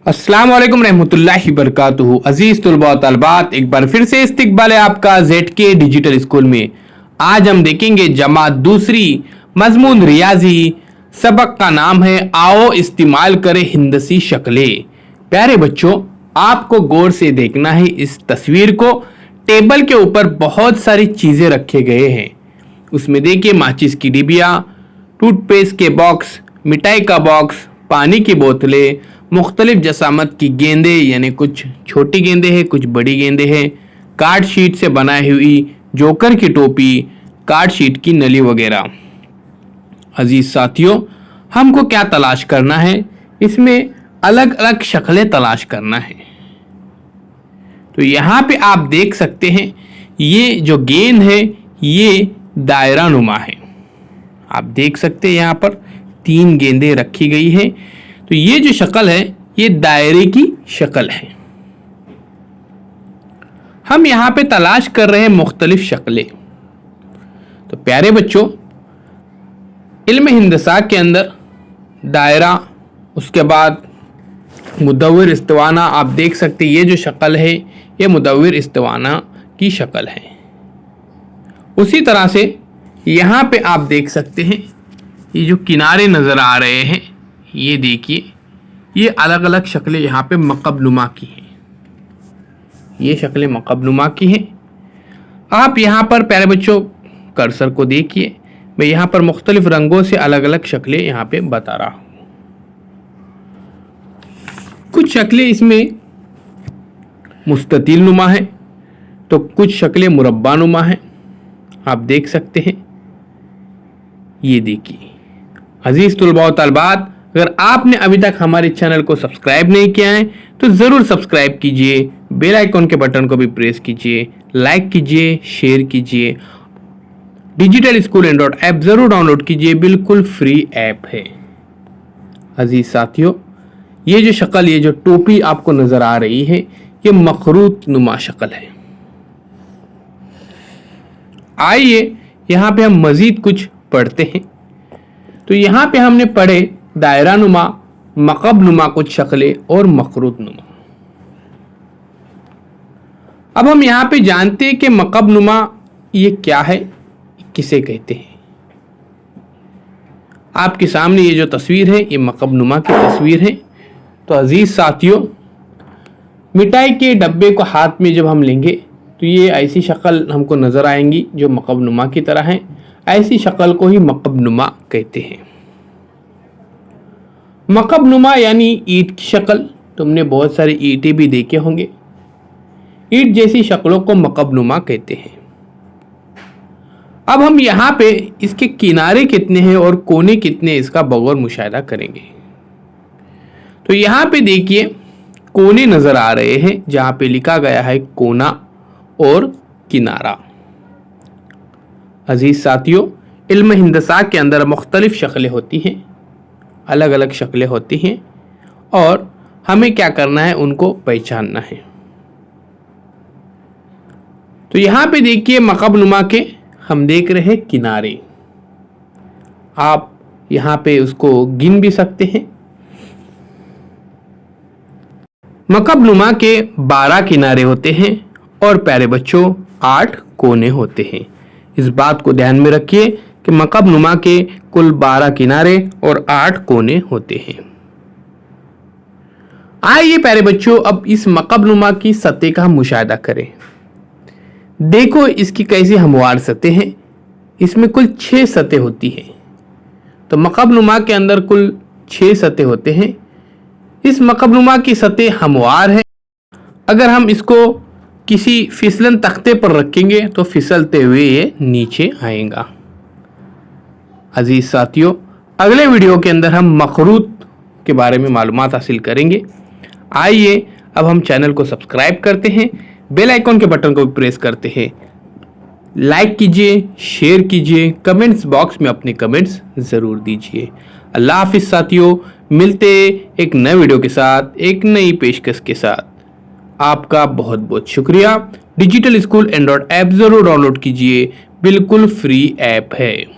अस्सलाम वालेकुम रहमतुल्लाहि बरकातुहू। अजीज तुलबा व तलबात, एक बार फिर से इस्तकबाल है आपका ZK डिजिटल स्कूल में। आज हम देखेंगे जमात दूसरी, मजमून रियाजी। सबक का नाम है आओ इस्तेमाल करें हिंदसी शक्लें। प्यारे बच्चों, आपको गौर से देखना है इस तस्वीर को। टेबल के ऊपर बहुत सारी चीजें रखे गए हैं। उसमें देखिए माचिस की डिबिया, टूथपेस्ट के बॉक्स, मिठाई का बॉक्स, पानी की बोतलें, मुख्तलिफ जसामत की गेंदे, यानी कुछ छोटी गेंदे हैं, कुछ बड़ी गेंदे हैं, कार्ड शीट से बनाई हुई जोकर की टोपी, कार्ड शीट की नली वगैरह। अजीज साथियों, हमको क्या तलाश करना है? इसमें अलग अलग शक्लें तलाश करना है। तो यहाँ पे आप देख सकते हैं ये जो गेंद है ये दायरा नुमा है। आप देख सकते हैं यहाँ पर 3 गेंदें रखी गई है। तो ये जो शक्ल है ये दायरे की शक्ल है। हम यहां पे तलाश कर रहे हैं मुख्तलिफ शक्लें। तो प्यारे बच्चों, इल्म हिंदसा के अंदर दायरा, उसके बाद मुदव्विर इस्तिवाना, आप देख सकते हैं ये जो शक्ल है ये मुदव्विर इस्तिवाना की शक्ल है। उसी तरह से यहां पे आप देख सकते हैं ये जो किनारे नजर आ रहे हैं, ये देखिए ये अलग अलग शक्लें यहाँ पे मकबनुमा की हैं। ये शक्लें मकबनुमा की हैं। आप यहाँ पर प्यारे बच्चों कर्सर को देखिए, मैं यहाँ पर मुख्तलिफ रंगों से अलग अलग शक्लें यहाँ पे बता रहा हूँ। कुछ शक्लें इसमें मुस्ततील नुमा है, तो कुछ शक्लें मुरब्बा नुमा है। आप देख सकते हैं, ये देखिए। अजीज तुलबा व तलबात, अगर आपने अभी तक हमारे चैनल को सब्सक्राइब नहीं किया है तो ज़रूर सब्सक्राइब कीजिए, बेल आइकॉन के बटन को भी प्रेस कीजिए, लाइक कीजिए, शेयर कीजिए। डिजिटल स्कूल एंड्रॉइड ऐप ज़रूर डाउनलोड कीजिए, बिल्कुल फ्री ऐप है। अजीज साथियों, ये जो शक्ल, ये जो टोपी आपको नज़र आ रही है ये मखरूत नुमा शक्ल है। आइए यहाँ पे हम मज़ीद कुछ पढ़ते हैं। तो यहाँ पे हमने पढ़े दायरा नुमा, मकब नुमा कुछ शक्लें और मखरूत नुमा। अब हम यहाँ पे जानते हैं कि मकब नुमा ये क्या है, किसे कहते हैं। आपके सामने ये जो तस्वीर है ये मकब नुमा की तस्वीर है। तो अजीज साथियों, मिठाई के डब्बे को हाथ में जब हम लेंगे तो ये ऐसी शक्ल हमको नज़र आएंगी जो मकब नुमा की तरह है। ऐसी शक्ल को ही मकब नुमा कहते हैं। मकब नुमा यानी ईंट की शक्ल। तुमने बहुत सारी ईंटें भी देखे होंगे। ईंट जैसी शक्लों को मकब नुमा कहते हैं। अब हम यहाँ पे इसके किनारे कितने हैं और कोने कितने, इसका बगौर मुशाहिदा करेंगे। तो यहाँ पे देखिए कोने नजर आ रहे हैं जहाँ पे लिखा गया है कोना और किनारा। अजीज साथियों, इल्म हिंदसा के अंदर मुख्तलिफ शक्लें होती हैं, अलग अलग शक्लें होती हैं और हमें क्या करना है, उनको पहचानना है। तो यहाँ पे देखिए मकब नुमा के हम देख रहे हैं किनारे। आप यहाँ पे उसको गिन भी सकते हैं। मकब नुमा के 12 किनारे होते हैं और प्यारे बच्चों 8 कोने होते हैं। इस बात को ध्यान में रखिए कि मकब नुमा के कुल 12 किनारे और 8 कोने होते हैं। आइए प्यारे बच्चों अब इस मकब नुमा की सतह का मुशाहिदा करें। देखो इसकी कैसी हमवार सतह है। इसमें कुल 6 सतह होती हैं। तो मकब नुमा के अंदर कुल 6 सतह होते हैं। इस मकब नुमा की सतह हमवार है। अगर हम इसको किसी फिसलन तख्ते पर रखेंगे तो फिसलते हुए ये नीचे आएगा। अजीज साथियों, अगले वीडियो के अंदर हम मखरूत के बारे में मालूमात हासिल करेंगे। आइए अब हम चैनल को सब्सक्राइब करते हैं, बेल आइकॉन के बटन को भी प्रेस करते हैं। लाइक कीजिए, शेयर कीजिए, कमेंट्स बॉक्स में अपने कमेंट्स ज़रूर दीजिए। अल्लाह हाफिज़ साथियों, मिलते एक नए वीडियो के साथ, एक नई पेशकश के साथ। आपका बहुत बहुत शुक्रिया। डिजिटल स्कूल एंड्रॉइड ऐप ज़रूर डाउनलोड कीजिए, बिल्कुल फ्री ऐप है।